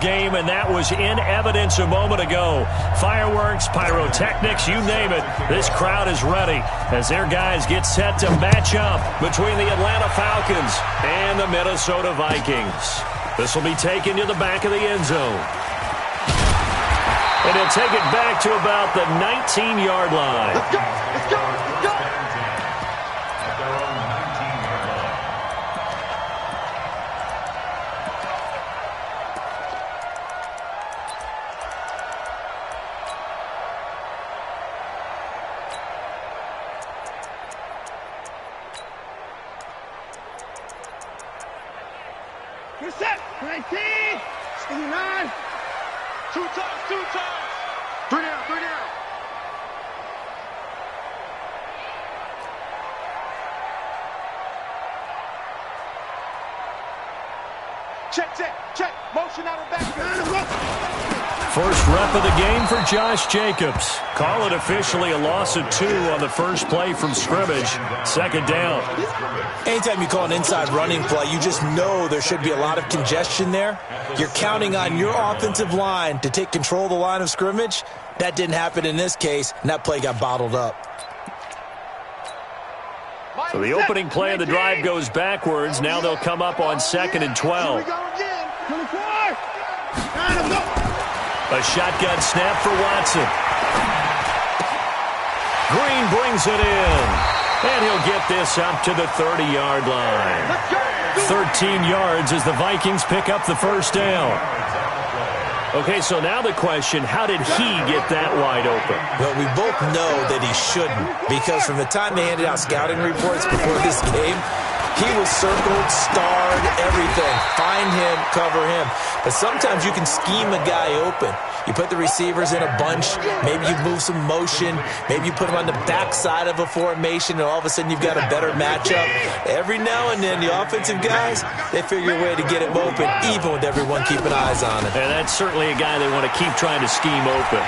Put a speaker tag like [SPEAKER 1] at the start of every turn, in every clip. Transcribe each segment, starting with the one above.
[SPEAKER 1] Game, and that was in evidence a moment ago. Fireworks, pyrotechnics, you name it. This crowd is ready as their guys get set to match up between the Atlanta Falcons and the Minnesota Vikings. This will be taken to the back of the end zone. And he'll take it back to about the 19-yard line.
[SPEAKER 2] Let's go! Let's go! Let's go! You're set. 19. 69. Two times. Three down. Check. Motion out of backfield.
[SPEAKER 1] First rep of the game for Josh Jacobs. Call it officially a loss of 2 on the first play from scrimmage. Second down.
[SPEAKER 3] Anytime you call an inside running play, you just know there should be a lot of congestion there. You're counting on your offensive line to take control of the line of scrimmage. That didn't happen in this case, and that play got bottled up.
[SPEAKER 1] So the opening play of the drive goes backwards. Now they'll come up on 2nd and 12.
[SPEAKER 2] Here we go again. 24.
[SPEAKER 1] A shotgun snap for Watson. Green brings it in. And he'll get this up to the 30-yard line. 13 yards as the Vikings pick up the first down. Okay, so now the question, how did he get that wide open?
[SPEAKER 3] Well, we both know that he shouldn't, because from the time they handed out scouting reports before this game, he was circled, starred, everything. Find him, cover him. But sometimes you can scheme a guy open. You put the receivers in a bunch. Maybe you move some motion. Maybe you put them on the backside of a formation, and all of a sudden you've got a better matchup. Every now and then, the offensive guys, they figure a way to get him open, even with everyone keeping eyes on him.
[SPEAKER 1] And that's certainly a guy they want to keep trying to scheme open.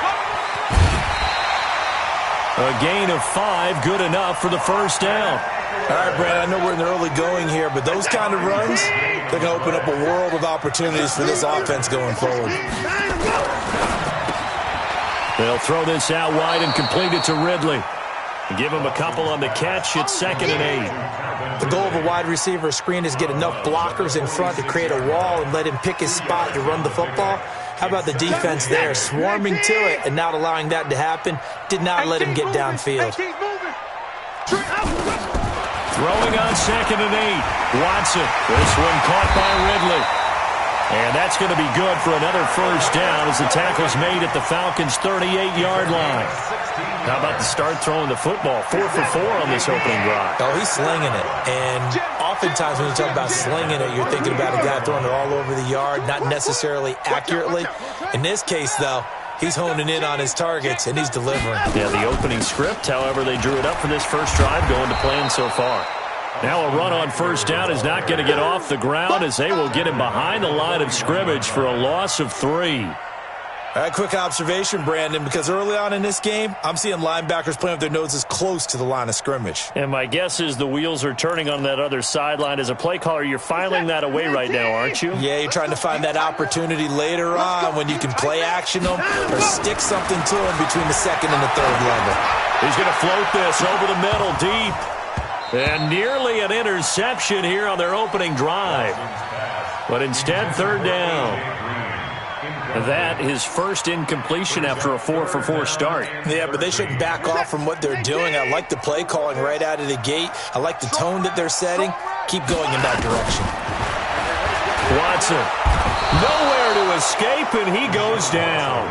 [SPEAKER 1] A gain of 5, good enough for the first down.
[SPEAKER 3] All right, Brad, I know we're in the early going here, but those kind of runs, they're going to open up a world of opportunities for this offense going forward.
[SPEAKER 1] They'll throw this out wide and complete it to Ridley. Give him a couple on the catch. It's 2nd and 8.
[SPEAKER 3] The goal of a wide receiver screen is get enough blockers in front to create a wall and let him pick his spot to run the football. How about the defense there, swarming to it and not allowing that to happen? Did not let him get downfield.
[SPEAKER 1] Throwing on 2nd and 8. Watson. This one caught by Ridley. And that's going to be good for another first down as the tackle's made at the Falcons' 38-yard line. How about the start throwing the football? 4 for 4 on this opening drive.
[SPEAKER 3] Oh, he's slinging it. And oftentimes when you talk about slinging it, you're thinking about a guy throwing it all over the yard, not necessarily accurately. In this case, though, he's honing in on his targets, and he's delivering.
[SPEAKER 1] Yeah, the opening script, however, they drew it up for this first drive, going to plan so far. Now a run on first down is not going to get off the ground as they will get him behind the line of scrimmage for a loss of 3.
[SPEAKER 3] All right, quick observation, Brandon, because early on in this game, I'm seeing linebackers playing with their noses close to the line of scrimmage.
[SPEAKER 1] And my guess is the wheels are turning on that other sideline. As a play caller, you're filing that away right now, aren't you?
[SPEAKER 3] Yeah, you're trying to find that opportunity later on when you can play action them or stick something to them between the 2nd and the 3rd level.
[SPEAKER 1] He's going to float this over the middle deep. And nearly an interception here on their opening drive. But instead, 3rd down. That is first incompletion after a 4 for 4 start.
[SPEAKER 3] Yeah, but they shouldn't back off from what they're doing. I like the play calling right out of the gate. I like the tone that they're setting. Keep going in that direction.
[SPEAKER 1] Watson, nowhere to escape, and he goes down.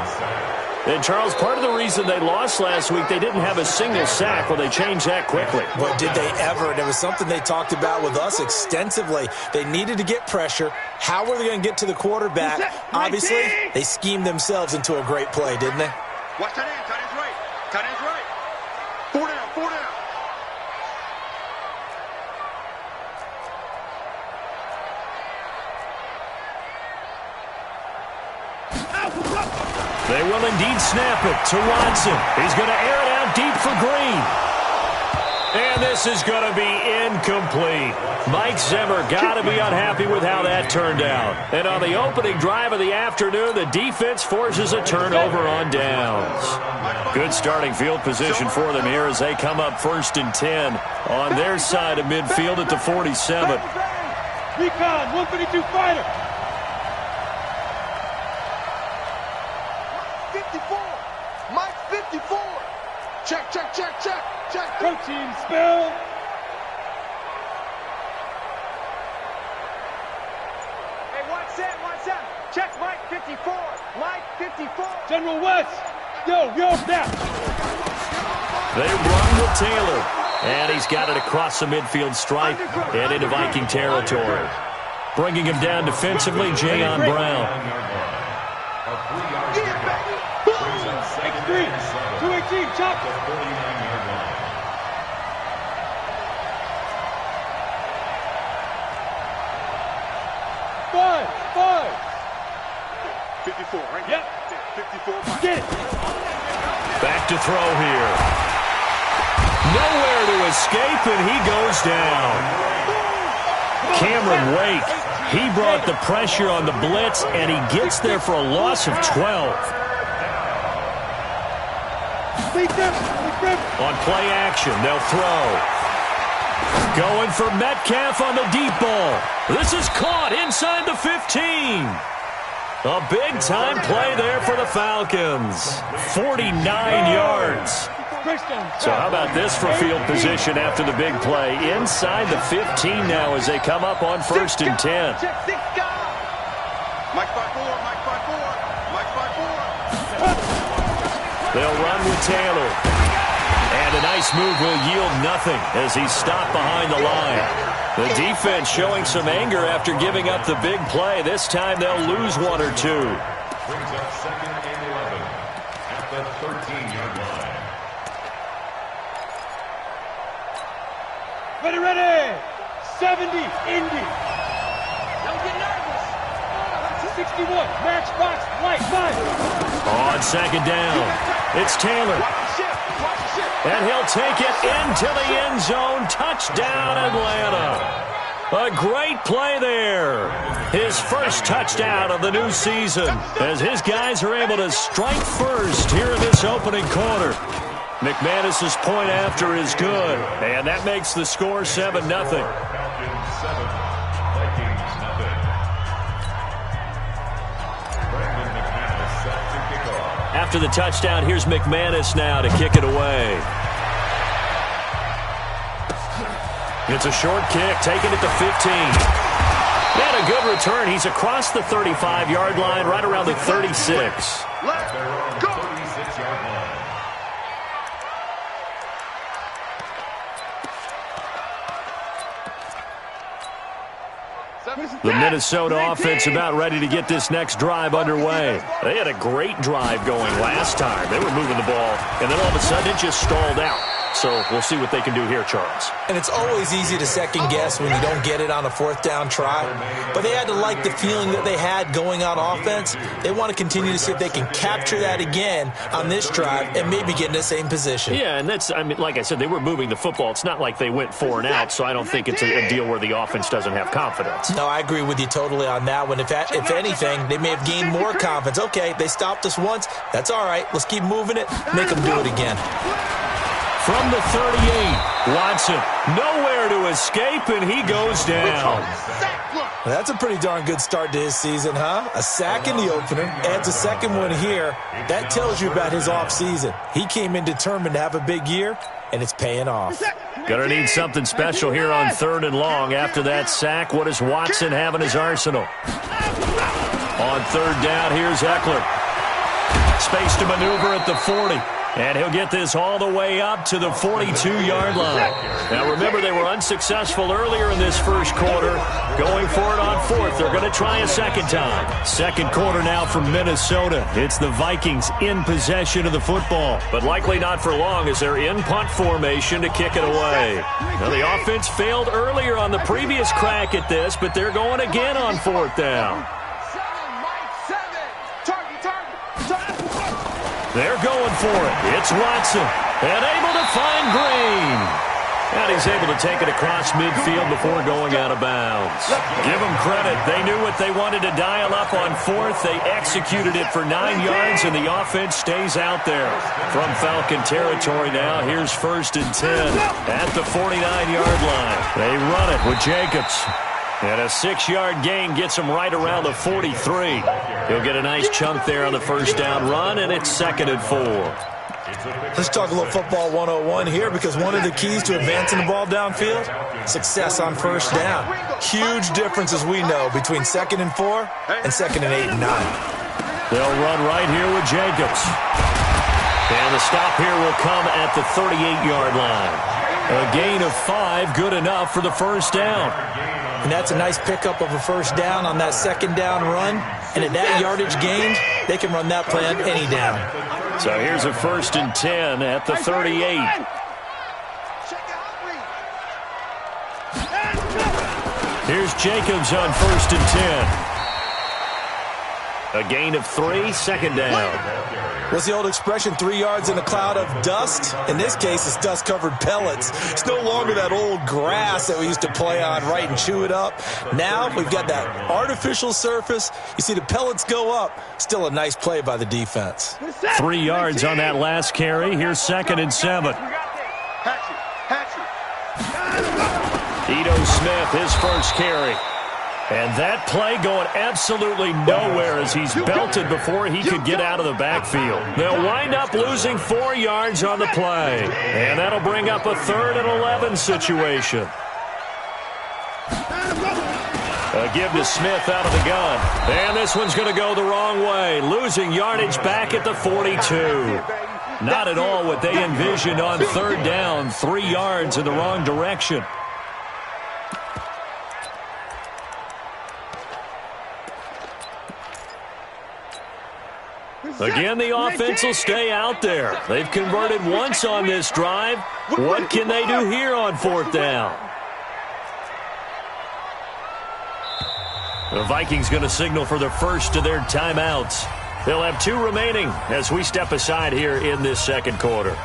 [SPEAKER 1] And, Charles, part of the reason they lost last week, they didn't have a single sack. Well, they changed that quickly.
[SPEAKER 3] But did they ever? And it was something they talked about with us extensively. They needed to get pressure. How were they going to get to the quarterback? Obviously, they schemed themselves into a great play, didn't they?
[SPEAKER 2] Watch that end. Tight end's right. Tight end's right. 4 down. 4 down.
[SPEAKER 1] They will indeed snap it to Watson. He's going to air it out deep for Green. And And this is going to be incomplete. Mike Zimmer got to be unhappy with how that turned out. And on the opening drive of the afternoon, the defense forces a turnover on downs. Good starting field position for them here as they come up 1st and 10 on their side of midfield at the 47.
[SPEAKER 4] Recon, 152 fighter.
[SPEAKER 2] 54. Mike 54. Check, check, check, check, check.
[SPEAKER 4] Protein spill.
[SPEAKER 2] Hey, what's that? What's that? Check Mike 54. Mike 54.
[SPEAKER 4] General West. Yo, now.
[SPEAKER 1] They run with Taylor. And he's got it across the midfield stripe and into Viking territory. Bringing him down defensively, Jayon Brown.
[SPEAKER 4] X3, 218, chop.
[SPEAKER 2] 54, right?
[SPEAKER 4] Yep.
[SPEAKER 2] 54.
[SPEAKER 4] Get it.
[SPEAKER 1] Back to throw here. Nowhere to escape, and he goes down. Cameron Wake, he brought the pressure on the blitz, and he gets there for a loss of 12. On play action, they'll throw. Going for Metcalf on the deep ball. This is caught inside the 15. A big-time play there for the Falcons. 49 yards. So how about this for field position after the big play? Inside the 15 now as they come up on 1st and 10.
[SPEAKER 2] Mike 54, Mike 54, Mike 54.
[SPEAKER 1] They'll run with Taylor. And a nice move will yield nothing as he's stopped behind the line. The defense showing some anger after giving up the big play. This time they'll lose 1 or 2.
[SPEAKER 5] Brings up 2nd and 11 at the 13-yard line.
[SPEAKER 4] Ready. 70, Indy. Don't get nervous. 61, matchbox, white, 5.
[SPEAKER 1] On 2nd down, it's Taylor. And he'll take it into the end zone. Touchdown, Atlanta. A great play there. His first touchdown of the new season as his guys are able to strike first here in this opening quarter. McManus's point after is good, and that makes the score 7-0. After the touchdown, here's McManus now to kick it away. It's a short kick, taking it to 15. And a good return. He's across the 35-yard line, right around the 36.
[SPEAKER 2] Let's go.
[SPEAKER 1] The Minnesota offense about ready to get this next drive underway. They had a great drive going last time. They were moving the ball, and then all of a sudden it just stalled out. So we'll see what they can do here, Charles.
[SPEAKER 3] And it's always easy to second guess when you don't get it on a 4th down try. But they had to like the feeling that they had going on offense. They want to continue to see if they can capture that again on this drive and maybe get in the same position.
[SPEAKER 1] Yeah, and that's, I mean, like I said, they were moving the football. It's not like they went 4 and out, so I don't think it's a deal where the offense doesn't have confidence.
[SPEAKER 3] No, I agree with you totally on that one. If anything, they may have gained more confidence. Okay, they stopped us once. That's all right. Let's keep moving it. Make them do it again.
[SPEAKER 1] From the 38, Watson, nowhere to escape, and he goes down.
[SPEAKER 3] That's a pretty darn good start to his season, huh? A sack in the opener, adds a second one here. That tells you about his offseason. He came in determined to have a big year, and it's paying off.
[SPEAKER 1] Gonna need something special here on 3rd and long. After that sack, what does Watson have in his arsenal? On 3rd down, here's Eckler. Space to maneuver at the 40. And he'll get this all the way up to the 42-yard line. Now, remember, they were unsuccessful earlier in this first quarter. Going for it on 4th. They're going to try a second time. Second quarter now from Minnesota. It's the Vikings in possession of the football, but likely not for long as they're in punt formation to kick it away. Now, the offense failed earlier on the previous crack at this, but they're going again on 4th down. They're going for it. It's Watson. And able to find Green. And he's able to take it across midfield before going out of bounds. Give them credit. They knew what they wanted to dial up on fourth. They executed it for 9 yards, and the offense stays out there. From Falcon territory now, here's 1st and 10 at the 49-yard line. They run it with Jacobs. And a 6-yard gain gets him right around the 43. He'll get a nice chunk there on the first down run, and it's 2nd and 4.
[SPEAKER 3] Let's talk a little football 101 here, because one of the keys to advancing the ball downfield, success on first down. Huge difference, as we know, between 2nd and 4 and 2nd and 8 and 9.
[SPEAKER 1] They'll run right here with Jacobs. And the stop here will come at the 38-yard line. A gain of 5, good enough for the first down.
[SPEAKER 3] And that's a nice pickup of a first down on that 2nd down run. And at that yardage gained, they can run that play on any down.
[SPEAKER 1] So here's a 1st and 10 at the 38. Here's Jacobs on 1st and 10. A gain of 3, 2nd down.
[SPEAKER 3] What's the old expression, 3 yards in a cloud of dust? In this case, it's dust-covered pellets. It's no longer that old grass that we used to play on, right, and chew it up. Now we've got that artificial surface. You see the pellets go up. Still a nice play by the defense.
[SPEAKER 1] 3 yards on that last carry. Here's 2nd and 7. Ito Smith, his first carry. And that play going absolutely nowhere as he's belted before he could get out of the backfield. They'll wind up losing 4 yards on the play. And that'll bring up a 3rd and 11 situation. A give to Smith out of the gun. And this one's going to go the wrong way. Losing yardage back at the 42. Not at all what they envisioned on 3rd down. 3 yards in the wrong direction. Again, the offense will stay out there. They've converted once on this drive. What can they do here on 4th down? The Vikings going to signal for the first of their timeouts. They'll have 2 remaining as we step aside here in this 2nd quarter.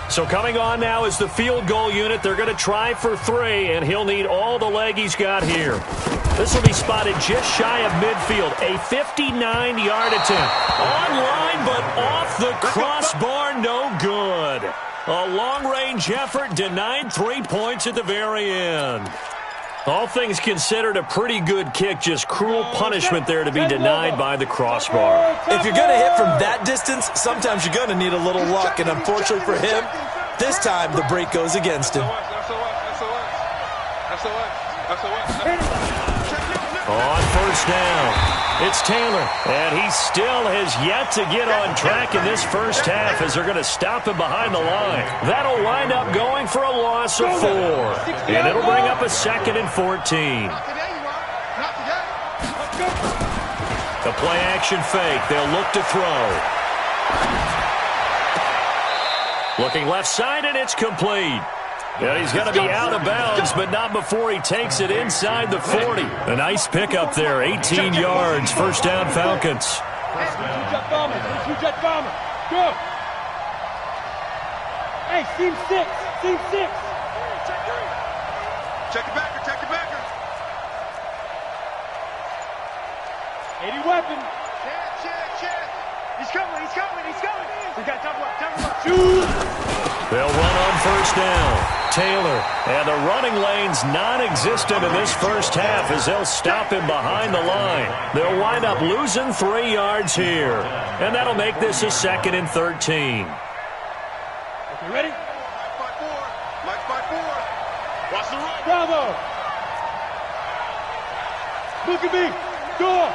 [SPEAKER 1] So coming on now is the field goal unit. They're going to try for 3, and he'll need all the leg he's got here. This will be spotted just shy of midfield. A 59-yard attempt. Online, but off the crossbar, no good. A long-range effort denied 3 points at the very end. All things considered, a pretty good kick. Just cruel punishment there to be denied by the crossbar.
[SPEAKER 3] If you're going to hit from that distance, sometimes you're going to need a little luck. And unfortunately for him, this time the break goes against him.
[SPEAKER 1] On 1st down, it's Taylor, and he still has yet to get on track in this first half as they're going to stop him behind the line. That'll wind up going for a loss of 4, and it'll bring up a 2nd and 14. The play-action fake, they'll look to throw. Looking left side, and it's complete. Yeah, he's going to be out of bounds, but not before he takes it inside the 40. A nice pickup there, 18 yards, 1st down Falcons.
[SPEAKER 4] Two-jet bomber, two-jet bomber, go! Hey, seam 6, seam 6.
[SPEAKER 2] Check your backer, check your backer.
[SPEAKER 4] 80 weapon.
[SPEAKER 2] Check. He's coming. We got double up.
[SPEAKER 4] Shoot!
[SPEAKER 1] They'll run on 1st down. Taylor, and the running lane's non-existent in this first half as they'll stop him behind the line. They'll wind up losing 3 yards here, and that'll make this a 2nd and 13.
[SPEAKER 4] Okay, ready?
[SPEAKER 2] Mike's by 4. Watch the right.
[SPEAKER 4] Bravo! Look at me! Go!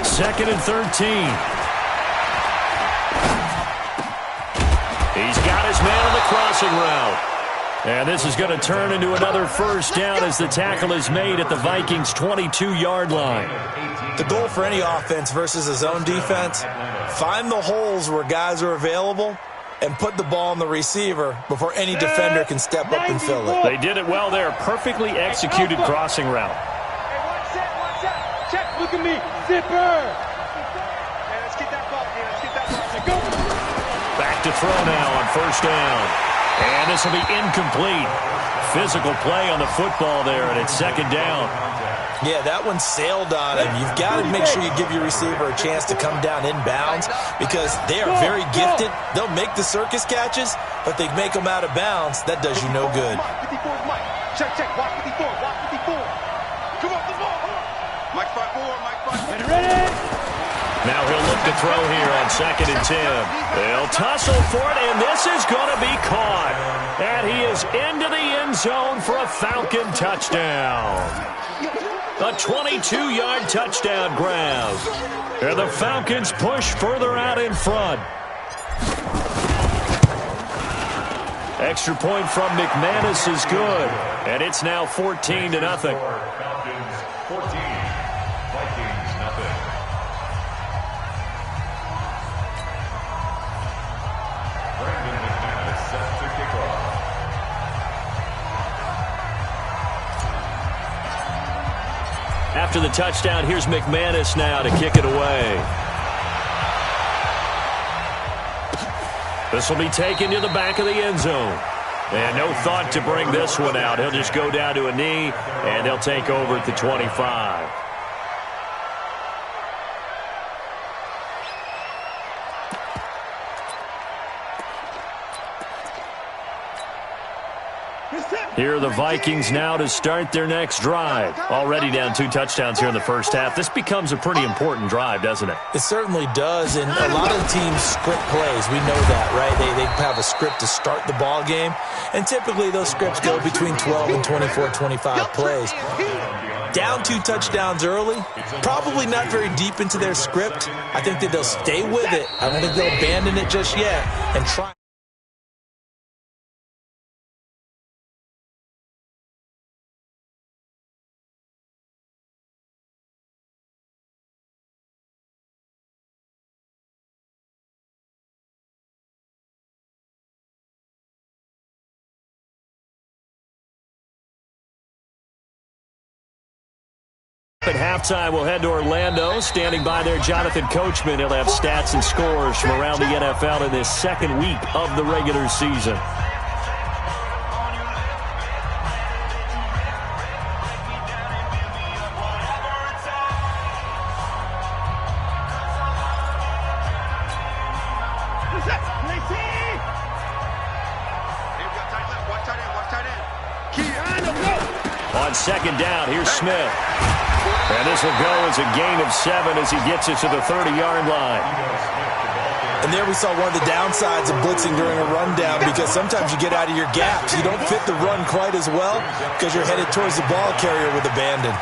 [SPEAKER 1] 2nd and 13. He's got his man on the crossing route. And this is going to turn into another first down as the tackle is made at the Vikings' 22-yard line.
[SPEAKER 3] The goal for any offense versus his own defense, find the holes where guys are available and put the ball on the receiver before any defender can step up and fill it.
[SPEAKER 1] They did it well there. Perfectly executed crossing route.
[SPEAKER 2] Hey, one set. Check.
[SPEAKER 4] Look at me. Zipper.
[SPEAKER 2] Hey, let's get that ball. Let's get that ball.
[SPEAKER 1] Back to throw now on first down. And this will be incomplete. Physical play on the football there, and it's second down.
[SPEAKER 3] Yeah, that one sailed on him. You've got to make sure you give your receiver a chance to come down inbounds because they are very gifted. They'll make the circus catches, but they make them out of bounds. That does you no good.
[SPEAKER 2] Mike, 54 is Mike. Check, check. Watch 54. Watch 54. Come on, the ball. Mike 5-4. Mike 5-4.
[SPEAKER 4] Ready?
[SPEAKER 1] Now he'll look to throw here on 2nd and 10. They'll tussle for it, and this is going to be caught. And he is into the end zone for a Falcon touchdown. A 22-yard touchdown grab. And the Falcons push further out in front. Extra point from McManus is good. And it's now 14-0.
[SPEAKER 5] Falcons 14, Vikings nothing. Brandon McManus set to kick off.
[SPEAKER 1] After the touchdown, here's McManus now to kick it away. This will be taken to the back of the end zone. And no thought to bring this one out. He'll just go down to a knee, and they'll take over at the 25. Here are the Vikings now to start their next drive. Already down 2 touchdowns here in the first half. This becomes a pretty important drive, doesn't it?
[SPEAKER 3] It certainly does, and a lot of teams script plays. We know that, right? They have a script to start the ball game, and typically those scripts go between 12 and 24, 25 plays. Down 2 touchdowns early, probably not very deep into their script. I think that they'll stay with it. I don't think they'll abandon it just yet and try.
[SPEAKER 1] At halftime, we'll head to Orlando. Standing by there, Jonathan Coachman. He'll have stats and scores from around the NFL in this second week of the regular season. On second down, here's Smith. And this will go as a gain of 7 as he gets it to the 30-yard line.
[SPEAKER 3] And there we saw one of the downsides of blitzing during a rundown because sometimes you get out of your gaps. You don't fit the run quite as well because you're headed towards the ball carrier with abandon.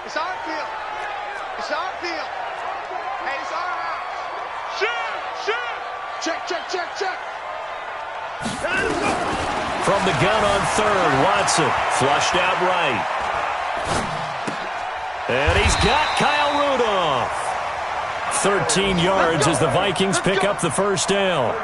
[SPEAKER 2] It's our field. It's our field. Hey, it's our house. Shoot! Check, check, check, check.
[SPEAKER 1] From the gun on 3rd, Watson flushed out right. And he's got Kyle Rudolph. 13 yards as the Vikings pick up the first down.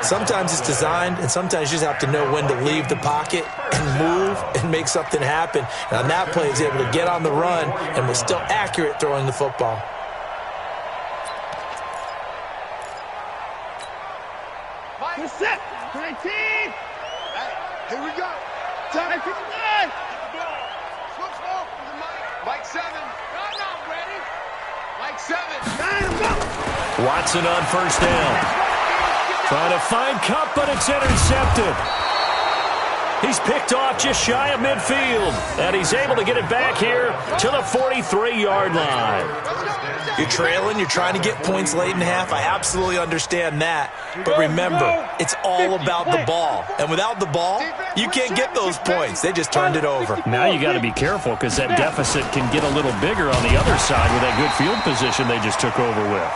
[SPEAKER 3] Sometimes it's designed, and sometimes you just have to know when to leave the pocket and move and make something happen. And on that play, he's able to get on the run and was still accurate throwing the football.
[SPEAKER 2] Mike, set. 19. Hey, here we go. Time 59. Switch ball for the Mike 7. No, ready. Mike 7.
[SPEAKER 1] Watson on first down. Trying to find Cup, but it's intercepted. He's picked off just shy of midfield, and he's able to get it back here to the 43-yard line.
[SPEAKER 3] You're trailing, you're trying to get points late in half. I absolutely understand that. But remember, it's all about the ball. And without the ball, you can't get those points. They just turned it over.
[SPEAKER 1] Now you got to be careful because that deficit can get a little bigger on the other side with that good field position they just took over with.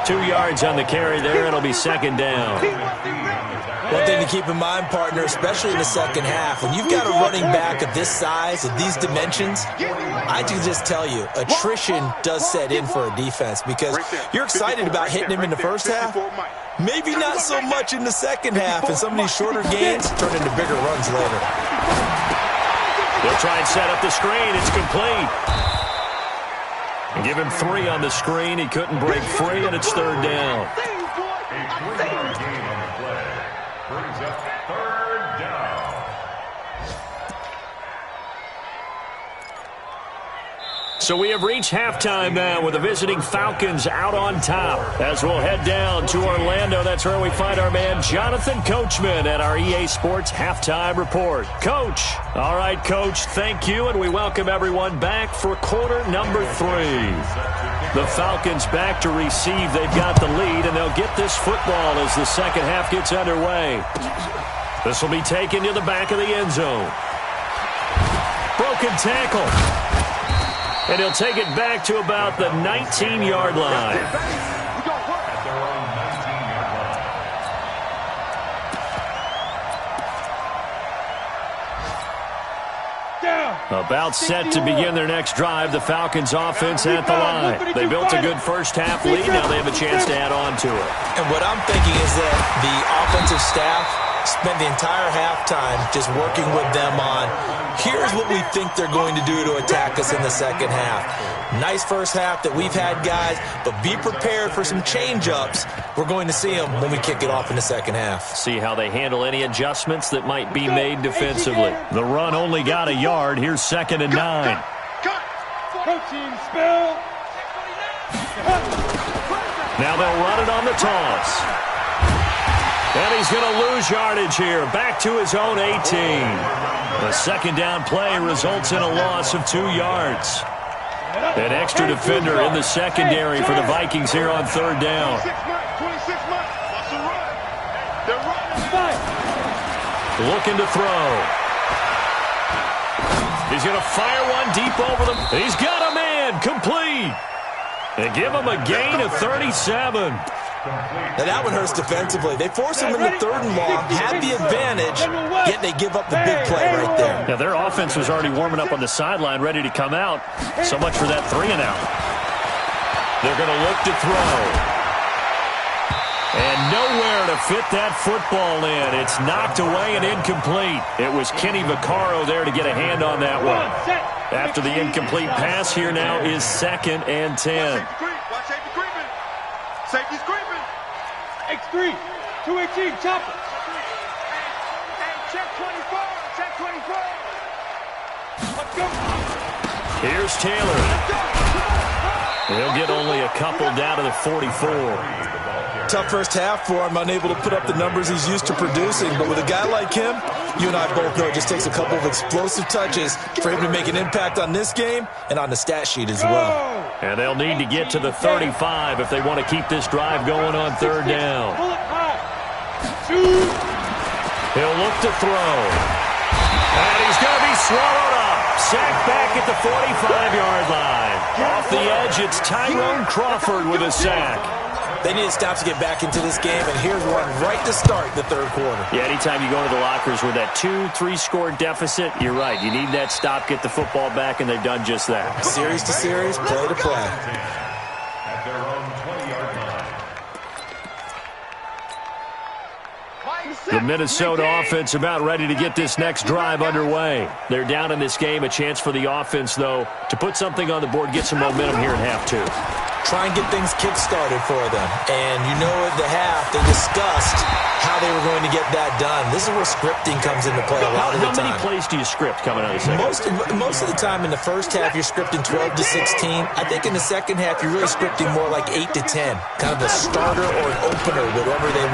[SPEAKER 1] 2 yards on the carry there. It'll be second down.
[SPEAKER 3] One thing to keep in mind, partner, especially in the second half, when you've got a running back of this size, of these dimensions, I can just tell you, attrition does set in for a defense because you're excited about hitting him in the first half. Maybe not so much in the second half, and some of these shorter gains turn into bigger runs later.
[SPEAKER 1] They'll try and set up the screen. It's complete. Give him 3 on the screen. He couldn't break free, and it's third down.
[SPEAKER 5] A 3-yard gain on the play. Brings up third down.
[SPEAKER 1] So we have reached halftime now with the visiting Falcons out on top. As we'll head down to Orlando, that's where we find our man Jonathan Coachman at our EA Sports Halftime Report. Coach. All right, Coach, thank you, and we welcome everyone back for quarter number 3. The Falcons back to receive. They've got the lead, and they'll get this football as the second half gets underway. This will be taken to the back of the end zone. Broken tackle. And he'll take it back to about the 19-yard line.
[SPEAKER 5] At their own 19-yard line.
[SPEAKER 4] Down.
[SPEAKER 1] About set to begin their next drive, the Falcons offense at the line. They built a good first half lead. Now they have a chance to add on to it.
[SPEAKER 3] And what I'm thinking is that the offensive staff spent the entire halftime just working with them on, here's what we think they're going to do to attack us in the second half. Nice first half that we've had, guys, but be prepared for some change-ups. We're going to see them when we kick it off in the second half.
[SPEAKER 1] See how they handle any adjustments that might be made defensively. The run only got a yard. Here's second and 9.
[SPEAKER 4] Coaching spell.
[SPEAKER 1] Now they'll run it on the toss. And he's going to lose yardage here. Back to his own 18. The second down play results in a loss of 2 yards. An extra defender in the secondary for the Vikings here on third down.
[SPEAKER 2] 26 months. That's a run. They're running.
[SPEAKER 1] Looking to throw. He's going to fire one deep over them. He's got a man. Complete. They give him a gain of 37.
[SPEAKER 3] Now that one hurts defensively. They force him into third and long, had the advantage, yet they give up the big play right there.
[SPEAKER 1] Now their offense was already warming up on the sideline, ready to come out. So much for that 3 and out. They're going to look to throw. And nowhere to fit that football in. It's knocked away and incomplete. It was Kenny Vaccaro there to get a hand on that one. After the incomplete pass, here now is second and 10.
[SPEAKER 2] Watch safety creeping. Safety's creeping.
[SPEAKER 4] X3. 218. Chopper.
[SPEAKER 2] Hey, check 24. Check 24.
[SPEAKER 4] Let's go.
[SPEAKER 1] Here's Taylor. He'll get only a couple down to the 44.
[SPEAKER 3] Tough first half for him, unable to put up the numbers he's used to producing. But with a guy like him, you and I both know it just takes a couple of explosive touches for him to make an impact on this game and on the stat sheet as well.
[SPEAKER 1] And they'll need to get to the 35 if they want to keep this drive going on third down. He'll look to throw. And he's going to be swallowed up. Sacked back at the 45-yard line. Off the edge, it's Tyrone Crawford with a sack.
[SPEAKER 3] They need to stop to get back into this game, and here's one right to start the third quarter.
[SPEAKER 1] Yeah, anytime you go into the lockers with that 2-3 score deficit, you're right. You need that stop, get the football back, and they've done just that.
[SPEAKER 3] Series to series, play to play.
[SPEAKER 5] At their own 20-yard line.
[SPEAKER 1] The Minnesota offense about ready to get this next drive underway. They're down in this game. A chance for the offense, though, to put something on the board, get some momentum here in half 2.
[SPEAKER 3] Try and get things kick-started for them. And you know at the half, they discussed how they were going to get that done. This is where scripting comes into play a lot of the time.
[SPEAKER 1] How many plays do you script coming out of the second?
[SPEAKER 3] Most of the time in the first half, you're scripting 12 to 16. I think in the second half, you're really scripting more like 8 to 10. Kind of a starter or an opener,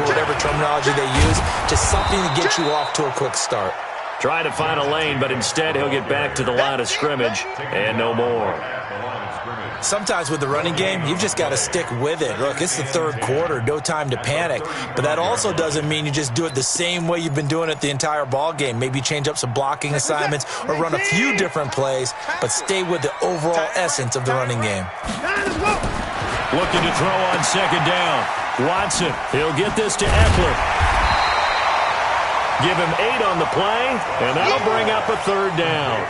[SPEAKER 3] whatever terminology they use. Just something to get you off to a quick start.
[SPEAKER 1] Trying to find a lane, but instead he'll get back to the line of scrimmage and no more.
[SPEAKER 3] Sometimes with the running game, you've just got to stick with it. Look, it's the third quarter, no time to panic. But that also doesn't mean you just do it the same way you've been doing it the entire ball game. Maybe change up some blocking assignments or run a few different plays, but stay with the overall essence of the running game.
[SPEAKER 1] Looking to throw on second down. Watson, he'll get this to Eckler. Give him 8 on the play, and that'll bring up a third down.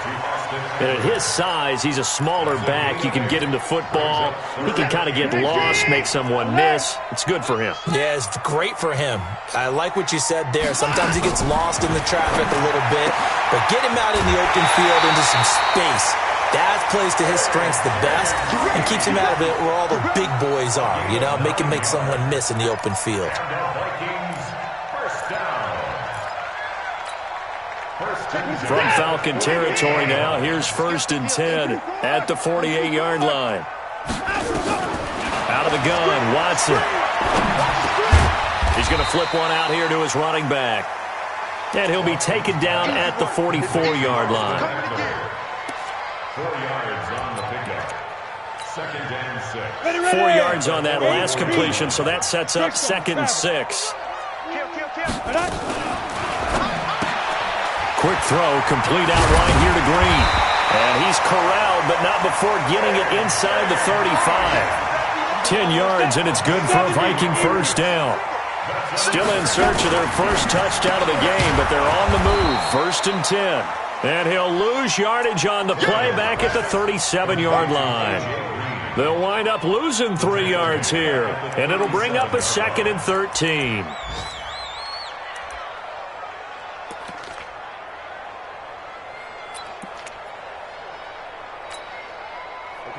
[SPEAKER 1] And at his size, he's a smaller back. You can get him to football. He can kind of get lost, make someone miss. It's good for him.
[SPEAKER 3] Yeah, it's great for him. I like what you said there. Sometimes he gets lost in the traffic a little bit, but get him out in the open field into some space. That plays to his strengths the best and keeps him out of it where all the big boys are, you know, make him make someone miss in the open field.
[SPEAKER 1] From Falcon territory now, here's 1st and 10 at the 48-yard line. Out of the gun, Watson. He's going to flip one out here to his running back. And he'll be taken down at the 44-yard line.
[SPEAKER 5] 4 yards on the pickup. 2nd and 6.
[SPEAKER 1] 4 yards on that last completion, so that sets up 2nd and 6. Quick throw, complete out wide here to Green. And he's corralled, but not before getting it inside the 35. 10 yards, and it's good for a Viking first down. Still in search of their first touchdown of the game, but they're on the move. 1st and 10. And he'll lose yardage on the play back at the 37-yard line. They'll wind up losing 3 yards here, and it'll bring up a 2nd and 13.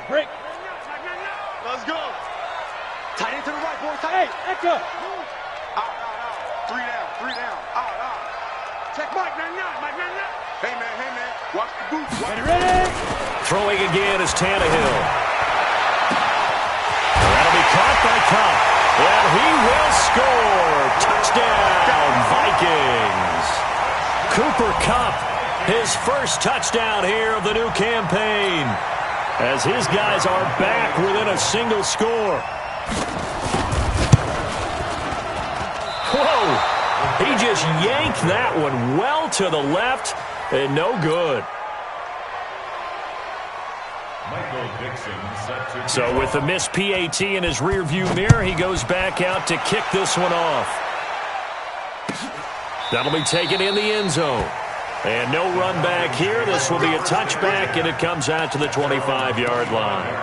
[SPEAKER 4] Break.
[SPEAKER 2] Let's go. Tight end to the right, boy.
[SPEAKER 4] Hey, Echo.
[SPEAKER 2] Out. 3 down. Out. Check Mike, Mike. Hey, man. Watch the boots.
[SPEAKER 4] Ready?
[SPEAKER 1] Throwing again is Tannehill. That'll be caught by Cup. And he will score. Touchdown, Vikings. Cooper Kupp, his first touchdown here of the new campaign, as his guys are back within a single score. Whoa! He just yanked that one well to the left, and no good. So with the missed PAT in his rearview mirror, he goes back out to kick this one off. That'll be taken in the end zone. And no run back here. This will be a touchback, and it comes out to the 25-yard line.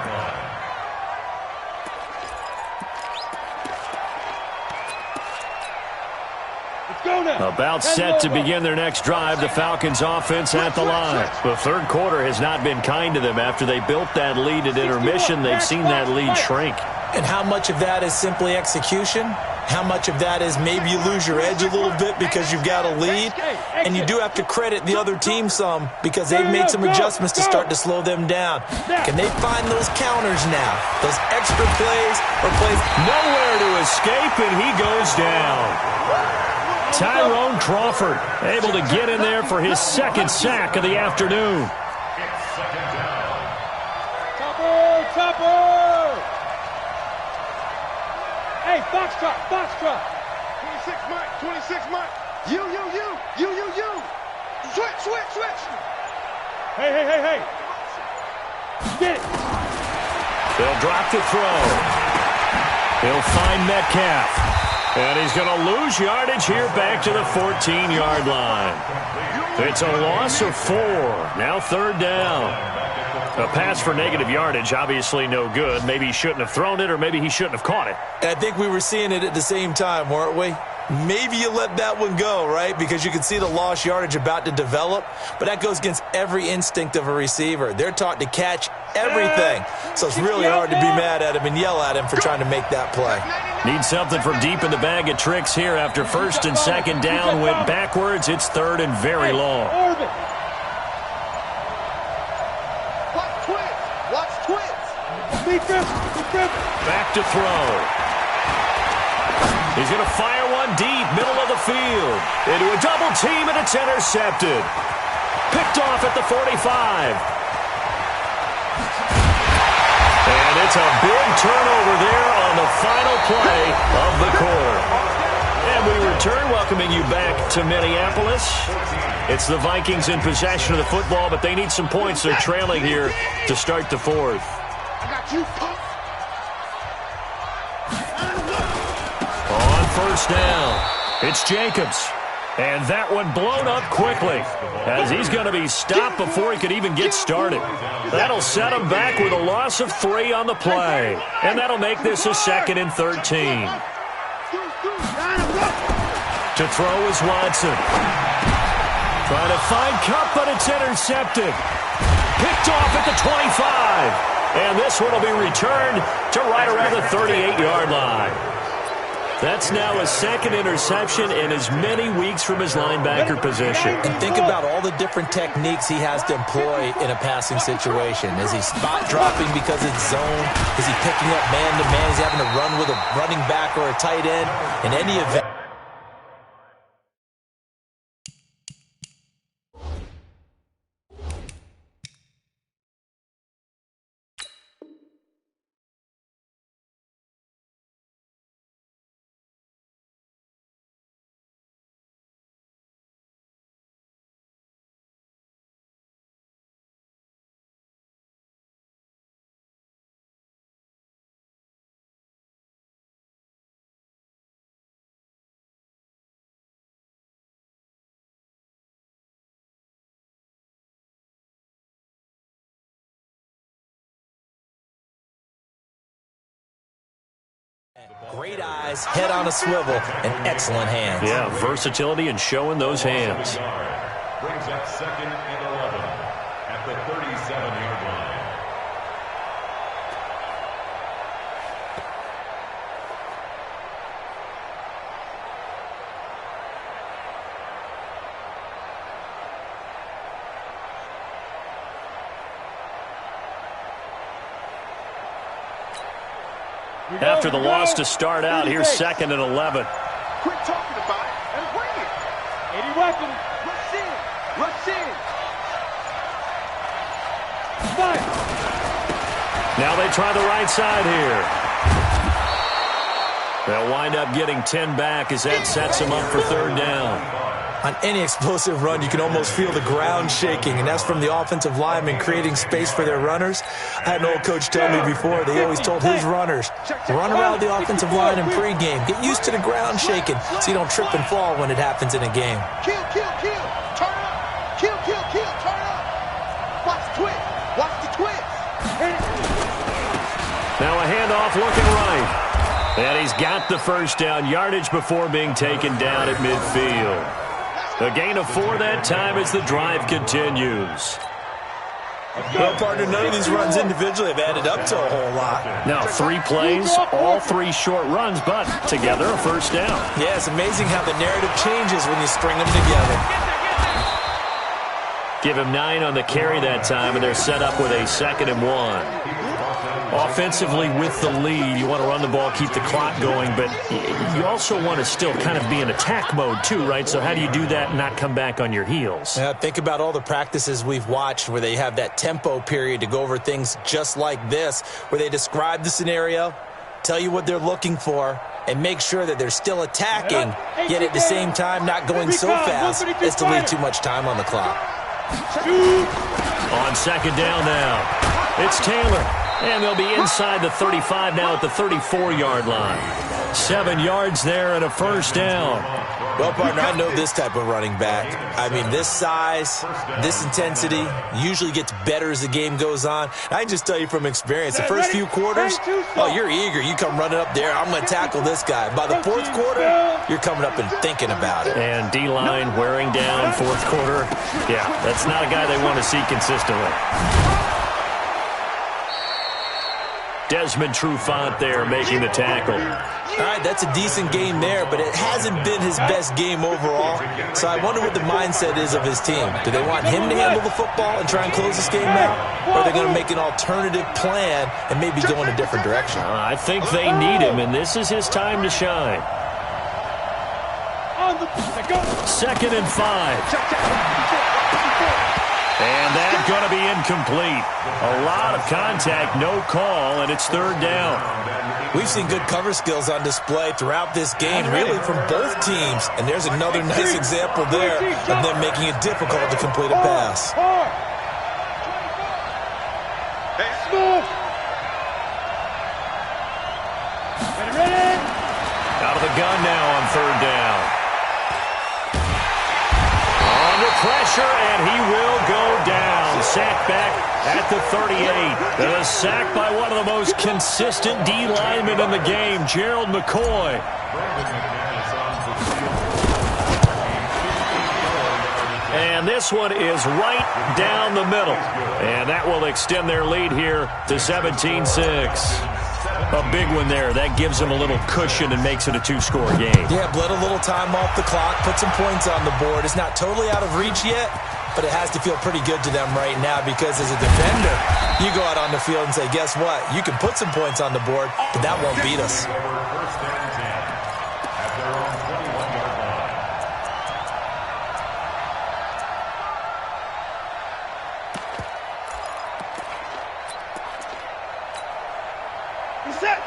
[SPEAKER 1] About set to begin their next drive, the Falcons offense at the line. The third quarter has not been kind to them. After they built that lead at intermission, they've seen that lead shrink.
[SPEAKER 3] And how much of that is simply execution? How much of that is maybe you lose your edge a little bit because you've got a lead? And you do have to credit the other team some because they've made some adjustments to start to slow them down. Can they find those counters now? Those extra plays or plays?
[SPEAKER 1] Nowhere to escape, and he goes down. Tyrone Crawford able to get in there for his 2nd sack of the afternoon.
[SPEAKER 4] Chopper! Hey, Foxtrot!
[SPEAKER 2] 26 Mike. You. Switch.
[SPEAKER 4] Hey. Get it.
[SPEAKER 1] They'll drop the throw. He'll find Metcalf. And he's going to lose yardage here back to the 14-yard line. It's a loss of 4. Now 3rd down. A pass for negative yardage, obviously no good. Maybe he shouldn't have thrown it, or maybe he shouldn't have caught it.
[SPEAKER 3] I think we were seeing it at the same time, weren't we? Maybe you let that one go, right? Because you can see the lost yardage about to develop. But that goes against every instinct of a receiver. They're taught to catch everything. So it's really hard to be mad at him and yell at him for trying to make that play.
[SPEAKER 1] Need something from deep in the bag of tricks here. After 1st and 2nd down went backwards, it's 3rd and very long.
[SPEAKER 2] Watch twins.
[SPEAKER 1] Back to throw. He's going to fire one deep, middle of the field. Into a double team, and it's intercepted. Picked off at the 45. And it's a big turnover there on the final play of the quarter. And we return, welcoming you back to Minneapolis. It's the Vikings in possession of the football, but they need some points. They're trailing here to start the 4th.
[SPEAKER 2] I got you, Pop.
[SPEAKER 1] first down. It's Jacobs. And that one blown up quickly as he's going to be stopped before he could even get started. That'll set him back with a loss of 3 on the play. And that'll make this a 2nd and 13. To throw is Watson. Trying to find Cup, but it's intercepted. Picked off at the 25. And this one will be returned to right around the 38-yard line. That's now a 2nd interception in as many weeks from his linebacker position.
[SPEAKER 3] And think about all the different techniques he has to employ in a passing situation. Is he spot dropping because it's zone? Is he picking up man-to-man? Is he having to run with a running back or a tight end? In any event. Great eyes, head on a swivel, and excellent hands.
[SPEAKER 1] Yeah, versatility and showing those hands.
[SPEAKER 5] Brings up 2nd and 11 at the 37-yard line.
[SPEAKER 1] After the loss to start out, here's 2nd and 11.
[SPEAKER 2] Quit talking about it and bring it.
[SPEAKER 4] 80 weapon.
[SPEAKER 2] Rush in. Rush in.
[SPEAKER 4] Fire.
[SPEAKER 1] Now they try the right side here. They'll wind up getting 10 back as that sets them up for 3rd down.
[SPEAKER 3] On any explosive run, you can almost feel the ground shaking, and that's from the offensive linemen creating space for their runners. I had an old coach tell me before, they always told his runners, run around the offensive line in pregame. Get used to the ground shaking so you don't trip and fall when it happens in a game.
[SPEAKER 2] Kill, kill, kill. Turn up. Kill, kill, kill. Turn up. Watch the twist. Watch the twist.
[SPEAKER 1] Now a handoff looking right. And he's got the first down, yardage before being taken down at midfield. A gain of 4 that time as the drive continues.
[SPEAKER 3] Well, partner, none of these runs individually have added up to a whole lot.
[SPEAKER 1] Now 3 plays, all 3 short runs, but together a first down.
[SPEAKER 3] Yeah, it's amazing how the narrative changes when you string them together.
[SPEAKER 1] Give him 9 on the carry that time, and they're set up with a 2nd and 1. Offensively with the lead, you want to run the ball, keep the clock going, but you also want to still kind of be in attack mode too, right? So how do you do that and not come back on your heels?
[SPEAKER 3] Yeah, think about all the practices we've watched where they have that tempo period to go over things just like this, where they describe the scenario, tell you what they're looking for, and make sure that they're still attacking, yet at the same time not going so fast as to leave too much time on the clock.
[SPEAKER 1] On 2nd down now, it's Taylor. And they'll be inside the 35 now at the 34-yard line. 7 yards there and a first down.
[SPEAKER 3] Well, partner, I know this type of running back. I mean, this size, this intensity usually gets better as the game goes on. I can just tell you from experience, the first few quarters, oh, you're eager. You come running up there, I'm going to tackle this guy. By the 4th quarter, you're coming up and thinking about it.
[SPEAKER 1] And D-line wearing down 4th quarter. Yeah, that's not a guy they want to see consistently. Desmond Trufant there making the tackle.
[SPEAKER 3] All right, that's a decent game there, but it hasn't been his best game overall. So I wonder what the mindset is of his team. Do they want him to handle the football and try and close this game out? Or are they going to make an alternative plan and maybe go in a different direction?
[SPEAKER 1] I think they need him, and this is his time to shine. 2nd and 5. And that's going to be incomplete. A lot of contact, no call, and it's 3rd down.
[SPEAKER 3] We've seen good cover skills on display throughout this game, really from both teams. And there's another nice example there of them making it difficult to complete a pass.
[SPEAKER 1] Out of the shotgun now on third down. Under pressure, and he will go down. Sacked back at the 38. A sack by one of the most consistent D linemen in the game, Gerald McCoy. And this one is right down the middle. And that will extend their lead here to 17-6. A big one there. That gives them a little cushion and makes it a two-score game.
[SPEAKER 3] Yeah, bled a little time off the clock, put some points on the board. It's not totally out of reach yet, but it has to feel pretty good to them right now because as a defender, you go out on the field and say, guess what? You can put some points on the board, but that won't beat us.
[SPEAKER 5] First and 10 at their own 21-yard line.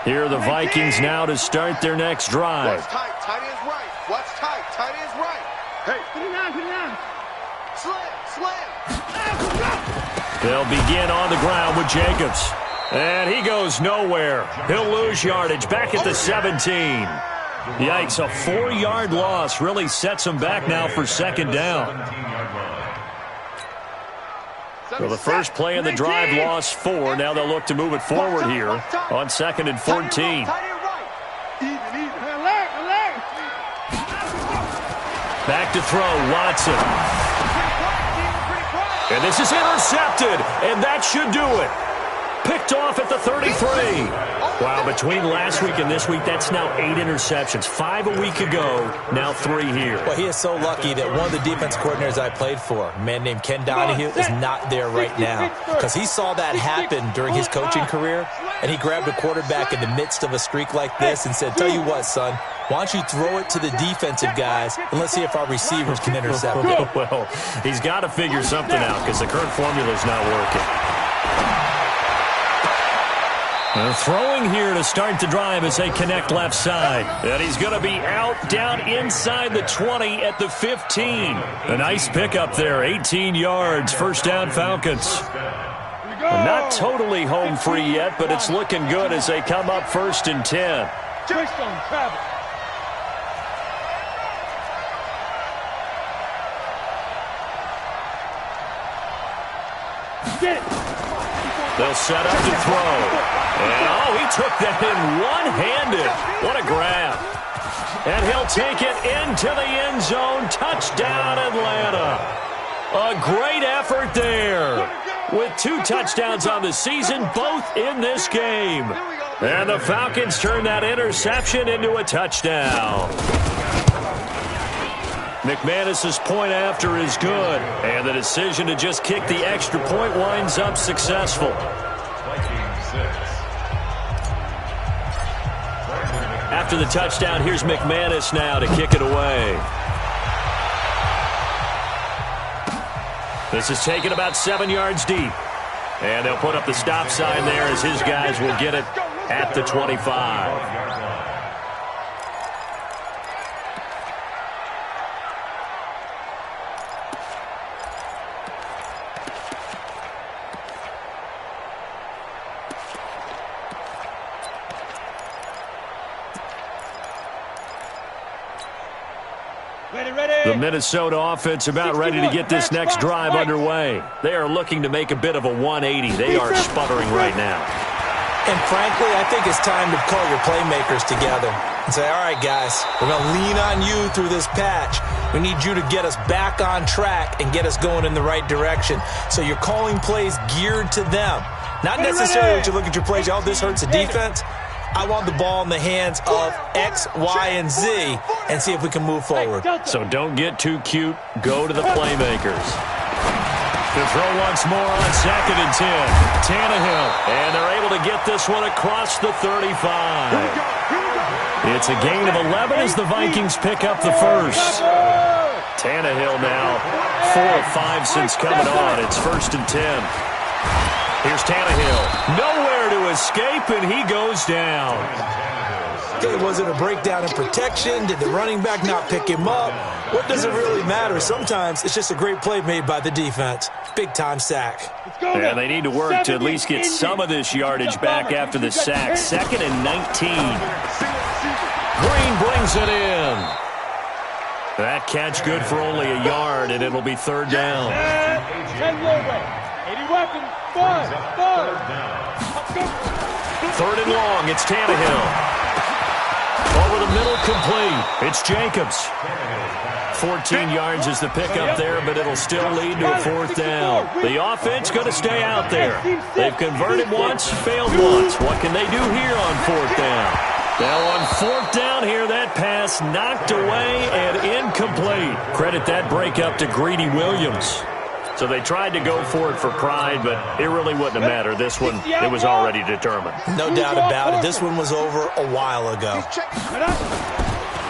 [SPEAKER 1] Here are the Vikings now to start their next drive.
[SPEAKER 2] Watch tight, tight end's right. Watch tight, tight end's right. Hey. Put it down. Slam.
[SPEAKER 1] They'll begin on the ground with Jacobs. And he goes nowhere. He'll lose yardage back at the 17. Yikes, a 4-yard loss really sets him back now for second down. So the first play of the drive lost 4. Now they'll look to move it forward here on 2nd and 14. Back to throw, Watson. And this is intercepted, and that should do it. Picked off at the 33. Wow, between last week and this week, that's now 8 interceptions. 5 a week ago, now 3 here.
[SPEAKER 3] Well, he is so lucky that one of the defense coordinators I played for, a man named Ken Donahue, is not there right now because he saw that happen during his coaching career, and he grabbed a quarterback in the midst of a streak like this and said, tell you what, son, why don't you throw it to the defensive guys, and let's see if our receivers can intercept it.
[SPEAKER 1] Well, he's got to figure something out because the current formula is not working. Throwing here to start the drive as they connect left side. And he's going to be out down inside the 20 at the 15. A nice pickup there, 18 yards, first down Falcons. Not totally home free yet, but it's looking good as they come up 1st and 10. They'll set up to throw. And, he took that in one-handed. What a grab. And he'll take it into the end zone. Touchdown, Atlanta. A great effort there. With 2 touchdowns on the season, both in this game. And the Falcons turn that interception into a touchdown. McManus's point after is good. And the decision to just kick the extra point winds up successful. After the touchdown, here's McManus now to kick it away. This is taken about 7 yards deep. And they'll put up the stop sign there as his guys will get it at the 25. The Minnesota offense about ready to get this next drive underway. They are looking to make a bit of a 180. They are sputtering right now.
[SPEAKER 3] And frankly, I think it's time to call your playmakers together and say, all right, guys, we're going to lean on you through this patch. We need you to get us back on track and get us going in the right direction. So you're calling plays geared to them. Not necessarily that you look at your plays, oh, this hurts the defense. I want the ball in the hands of X, Y, and Z and see if we can move forward.
[SPEAKER 1] So don't get too cute. Go to the playmakers. To throw once more on 2nd and 10. Tannehill. And they're able to get this one across the 35. It's a gain of 11 as the Vikings pick up the first. Tannehill now 4 of 5 since coming on. It's 1st and 10. Here's Tannehill. Nowhere to escape, and he goes down.
[SPEAKER 3] Okay, was it a breakdown in protection? Did the running back not pick him up? What does it really matter? Sometimes it's just a great play made by the defense. Big-time sack.
[SPEAKER 1] And they need to work to at least get some of this yardage back after the sack. 2nd and 19. Green brings it in. That catch good for only a yard, and it'll be third down.
[SPEAKER 4] 10 low way. 80 weapons. 5.
[SPEAKER 1] Third and long. It's Tannehill. Over the middle, complete. It's Jacobs. 14 yards is the pickup there, but it'll still lead to a fourth down. The offense going to stay out there. They've converted once, failed once. What can they do here on fourth down? Now on fourth down here, that pass knocked away and incomplete. Credit that breakup to Greedy Williams. So they tried to go for it for pride, but it really wouldn't have mattered. This one, it was already determined.
[SPEAKER 3] No doubt about it. This one was over a while ago.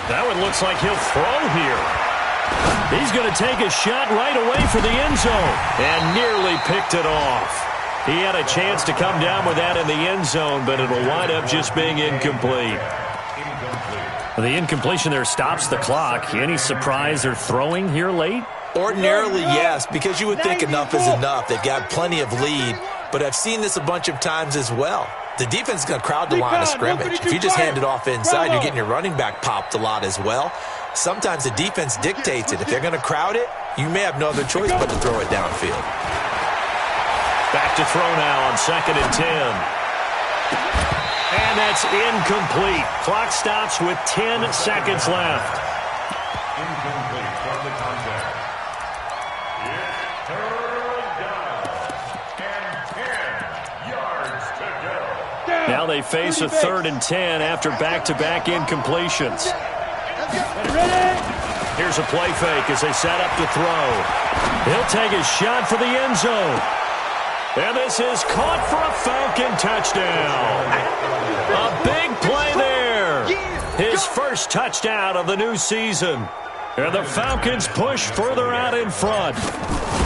[SPEAKER 1] That one looks like he'll throw here. He's going to take a shot right away for the end zone and nearly picked it off. He had a chance to come down with that in the end zone, but it'll wind up just being incomplete. The incompletion there stops the clock. Any surprise they're throwing here late?
[SPEAKER 3] Ordinarily, yes, because you would think enough is enough. They've got plenty of lead, but I've seen this a bunch of times as well. The defense is going to crowd the line of scrimmage. If you just hand it off inside, you're getting your running back popped a lot as well. Sometimes the defense dictates it. If they're going to crowd it, you may have no other choice but to throw it downfield.
[SPEAKER 1] Back to throw now on 2nd and 10. And that's incomplete. Clock stops with 10 seconds left.
[SPEAKER 5] Incomplete from the contact. It's third down. And 10 yards to go.
[SPEAKER 1] Now they face a 3rd and 10 after back-to-back incompletions. Here's a play fake as they set up to throw. He'll take a shot for the end zone. And this is caught for a Falcon touchdown. A big play there. His first touchdown of the new season. And the Falcons push further out in front.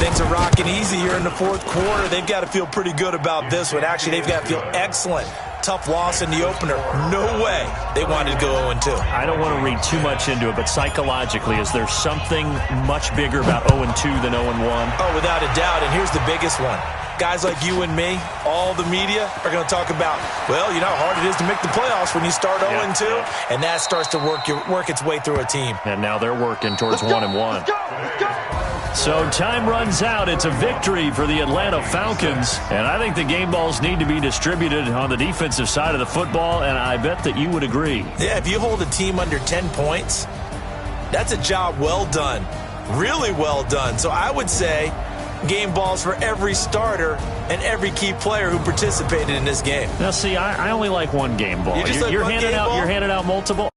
[SPEAKER 3] Things are rocking easy here in the fourth quarter. They've got to feel pretty good about this one. Actually, they've got to feel excellent. Tough loss in the opener. No way they wanted to go 0-2.
[SPEAKER 1] I don't want to read too much into it, but psychologically, is there something much bigger about 0-2 than 0-1?
[SPEAKER 3] Oh, without a doubt, and here's the biggest one. Guys like you and me, all the media, are going to talk about, well, you know how hard it is to make the playoffs when you start 0-2, and that starts to work its way through a team.
[SPEAKER 1] And now they're working towards 1-1. So time runs out. It's a victory for the Atlanta Falcons. And I think the game balls need to be distributed on the defensive side of the football, and I bet that you would agree.
[SPEAKER 3] Yeah, if you hold a team under 10 points, that's a job well done. Really well done. So I would say game balls for every starter and every key player who participated in this game.
[SPEAKER 1] Now, see, I only like one game ball. You're handing out multiple.